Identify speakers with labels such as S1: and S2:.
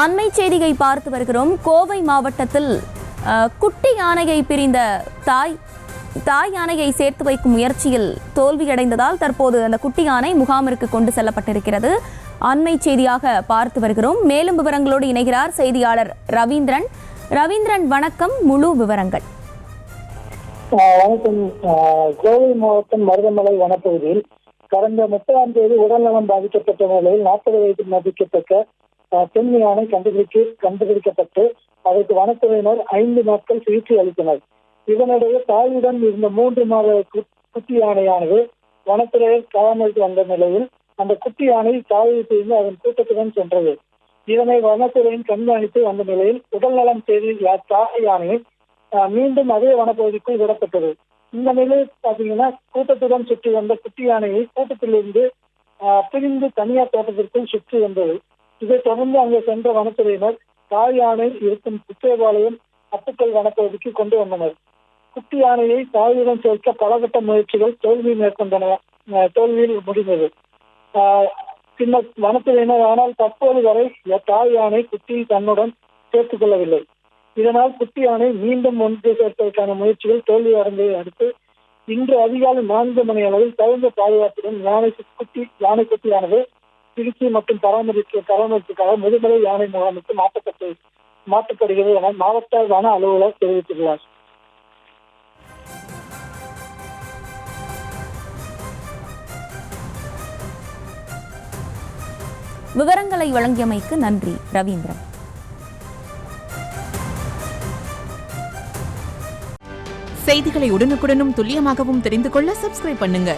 S1: அண்மை செய்தியை பார்த்து வருகிறோம். கோவை மாவட்டத்தில் குட்டி யானையை பிரிந்த தாய் யானையை சேர்த்து வைக்கும் முயற்சியில் தோல்வியடைந்ததால் தற்போது அந்த குட்டி யானை முகாமிற்கு கொண்டு செல்லப்பட்டிருக்கிறது. அண்மை செய்தியாக பார்த்து வருகிறோம். மேலும் விவரங்களோடு இணைகிறார் செய்தியாளர் ரவீந்திரன். ரவீந்திரன், வணக்கம். முழு விவரங்கள்.
S2: வணக்கம். கோவை மாவட்டம் மருதமலை வனப்பகுதியில் கடந்த 30ஆம் தேதி உடல்நலம் பாதிக்கப்பட்ட நிலையில் 40 வயதில் மதிக்கத்தக்க பெண் யானை கண்டுபிடிக்கப்பட்டு அதற்கு வனத்துறையினர் 5 நாட்கள் சிகிச்சை அளித்தனர். இதனிடையே தாயுடன் இருந்த 3 மாத குட்டி யானையானது வனத்துறையில் பராமரித்து வந்த நிலையில் அந்த குட்டி யானை தாயை பிரிந்து அதன் கூட்டத்துடன் சென்றது. இதனை வனத்துறையின் கண்காணித்து வந்த நிலையில் உடல்நலம் செய்த தாய் யானை மீண்டும் அதே வனப்பகுதிக்குள் விடப்பட்டது. இந்த நிலையில் பாத்தீங்கன்னா கூட்டத்துடன் சுற்றி வந்த குட்டி யானையை கூட்டத்திலிருந்து பிரிந்து தனியார் தோட்டத்திற்குள் சுற்றி வந்தது. இதைத் தொடர்ந்து அங்கே சென்ற வனத்துறையினர் தாய் யானை இருக்கும் குற்றவாளையம் அப்புக்கல் வனப்பகுதிக்கு கொண்டு வந்தனர். குட்டி யானையை தாயுடன் சேர்க்க பலகட்ட முயற்சிகள் தோல்வியில் முடிந்தது. பின்னர் வனத்துறையினர் ஆனால் தற்போது வரை தாய் யானை குட்டியை தன்னுடன் சேர்த்துக் கொள்ளவில்லை. இதனால் குட்டி யானை மீண்டும் ஒன்று சேர்ப்பதற்கான முயற்சிகள் தோல்வி அடைந்ததை அடுத்து இன்று அதிகாலை 4 மணி அளவில் தகுந்த பாதுகாப்புடன் யானை குட்டியானது சிகிச்சை மற்றும் பராமரிப்புக்காக முதுமலை யானை முகாமுக்கு மாற்றப்படுகிறது என மாவட்ட வன அலுவலர் தெரிவித்துள்ளார்.
S1: விவரங்களை வழங்கியமைக்கு நன்றி ரவீந்திரன்.
S3: செய்திகளை உடனுக்குடனும் துல்லியமாகவும் தெரிந்து கொள்ள சப்ஸ்கிரைப் பண்ணுங்க.